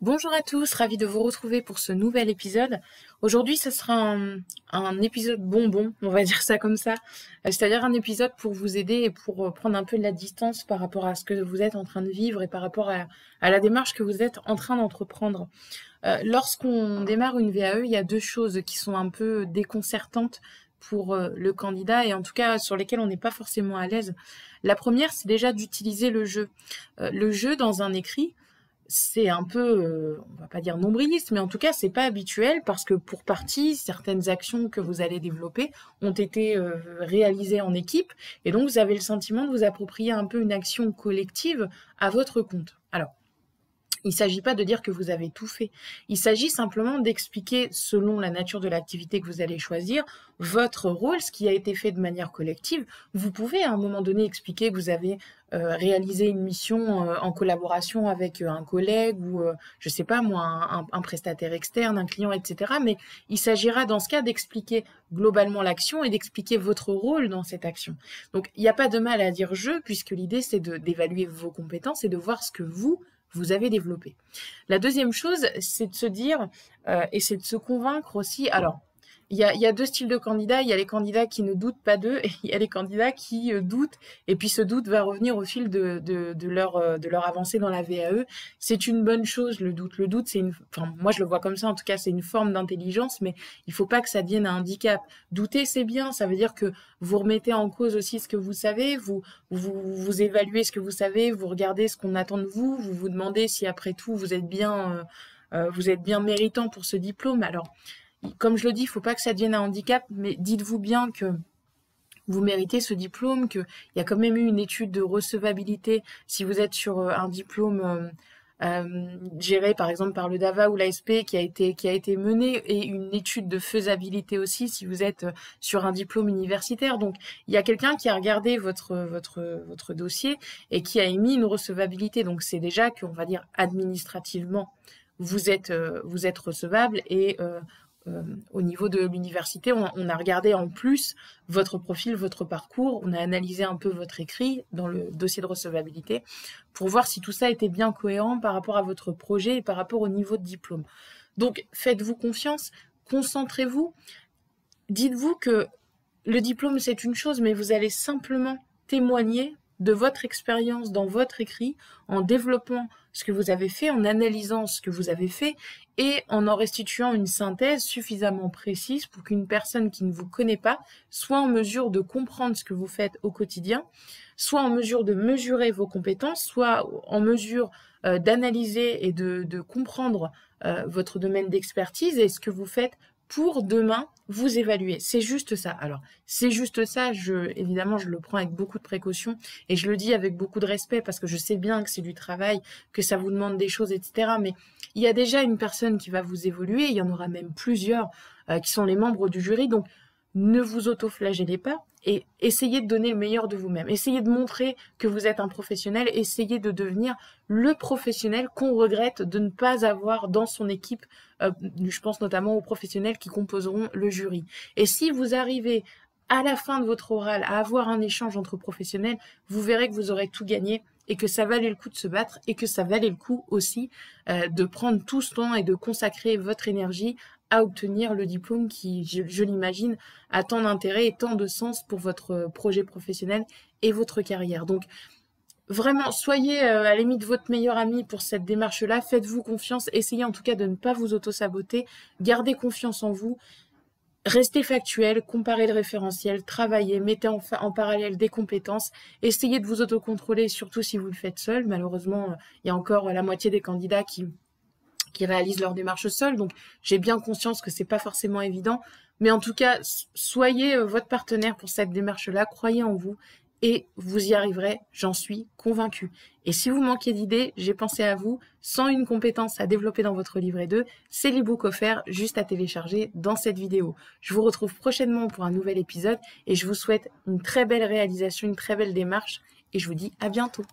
Bonjour à tous, ravi de vous retrouver pour ce nouvel épisode. Aujourd'hui, ce sera un épisode bonbon, on va dire ça comme ça. C'est-à-dire un épisode pour vous aider et pour prendre un peu de la distance par rapport à ce que vous êtes en train de vivre et par rapport à la démarche que vous êtes en train d'entreprendre. Lorsqu'on démarre une VAE, il y a deux choses qui sont un peu déconcertantes pour le candidat et en tout cas sur lesquelles on n'est pas forcément à l'aise. La première, c'est déjà d'utiliser le jeu. Le jeu dans un écrit, c'est un peu, on va pas dire nombriliste, mais en tout cas, c'est pas habituel parce que pour partie, certaines actions que vous allez développer ont été réalisées en équipe et donc vous avez le sentiment de vous approprier un peu une action collective à votre compte. Alors, il ne s'agit pas de dire que vous avez tout fait. Il s'agit simplement d'expliquer, selon la nature de l'activité que vous allez choisir, votre rôle, ce qui a été fait de manière collective. Vous pouvez à un moment donné expliquer que vous avez réalisé une mission en collaboration avec un collègue ou, je sais pas moi, un prestataire externe, un client, etc. Mais il s'agira dans ce cas d'expliquer globalement l'action et d'expliquer votre rôle dans cette action. Donc il n'y a pas de mal à dire je, puisque l'idée c'est d'évaluer vos compétences et de voir ce que vous avez développé. La deuxième chose, c'est de se dire, et c'est de se convaincre aussi, alors, il y a deux styles de candidats. Il y a les candidats qui ne doutent pas d'eux et il y a les candidats qui doutent. Et puis ce doute va revenir au fil de leur avancée dans la VAE. C'est une bonne chose, le doute. Le doute, enfin, moi je le vois comme ça, en tout cas, c'est une forme d'intelligence, mais il faut pas que ça devienne un handicap. Douter, c'est bien. Ça veut dire que vous remettez en cause aussi ce que vous savez, vous évaluez ce que vous savez, vous regardez ce qu'on attend de vous, vous vous demandez si après tout vous êtes bien méritant pour ce diplôme. Alors, comme je le dis, il ne faut pas que ça devienne un handicap, mais dites-vous bien que vous méritez ce diplôme, qu'il y a quand même eu une étude de recevabilité si vous êtes sur un diplôme géré par exemple par le DAVA ou l'ASP qui a été menée et une étude de faisabilité aussi si vous êtes sur un diplôme universitaire. Donc il y a quelqu'un qui a regardé votre dossier et qui a émis une recevabilité. Donc c'est déjà qu'on va dire administrativement vous êtes recevable et au niveau de l'université, on a regardé en plus votre profil, votre parcours, on a analysé un peu votre écrit dans le dossier de recevabilité pour voir si tout ça était bien cohérent par rapport à votre projet et par rapport au niveau de diplôme. Donc faites-vous confiance, concentrez-vous, dites-vous que le diplôme c'est une chose, mais vous allez simplement témoigner de votre expérience dans votre écrit, en développant ce que vous avez fait, en analysant ce que vous avez fait et en restituant une synthèse suffisamment précise pour qu'une personne qui ne vous connaît pas soit en mesure de comprendre ce que vous faites au quotidien, soit en mesure de mesurer vos compétences, soit en mesure d'analyser et de comprendre votre domaine d'expertise et ce que vous faites pour demain vous évaluer. C'est juste ça. Alors, c'est juste ça, évidemment, je le prends avec beaucoup de précaution et je le dis avec beaucoup de respect parce que je sais bien que c'est du travail, que ça vous demande des choses, etc. Mais il y a déjà une personne qui va vous évoluer, il y en aura même plusieurs qui sont les membres du jury. Donc, ne vous auto-flagellez pas et essayez de donner le meilleur de vous-même. Essayez de montrer que vous êtes un professionnel. Essayez de devenir le professionnel qu'on regrette de ne pas avoir dans son équipe. Je pense notamment aux professionnels qui composeront le jury. Et si vous arrivez à la fin de votre oral à avoir un échange entre professionnels, vous verrez que vous aurez tout gagné et que ça valait le coup de se battre et que ça valait le coup aussi de prendre tout ce temps et de consacrer votre énergie à obtenir le diplôme qui, je l'imagine, a tant d'intérêt et tant de sens pour votre projet professionnel et votre carrière. Donc, vraiment, soyez à la limite votre meilleur ami pour cette démarche-là. Faites-vous confiance. Essayez en tout cas de ne pas vous auto-saboter. Gardez confiance en vous. Restez factuel, comparez le référentiel, travaillez, mettez en parallèle des compétences, essayez de vous autocontrôler, surtout si vous le faites seul. Malheureusement, il y a encore la moitié des candidats qui réalisent leur démarche seuls, donc j'ai bien conscience que c'est pas forcément évident, mais en tout cas, soyez votre partenaire pour cette démarche-là, croyez en vous, et vous y arriverez, j'en suis convaincue. Et si vous manquez d'idées, j'ai pensé à vous, 101 compétences à développer dans votre livret 2, c'est l'ebook offert, juste à télécharger dans cette vidéo. Je vous retrouve prochainement pour un nouvel épisode, et je vous souhaite une très belle réalisation, une très belle démarche, et je vous dis à bientôt.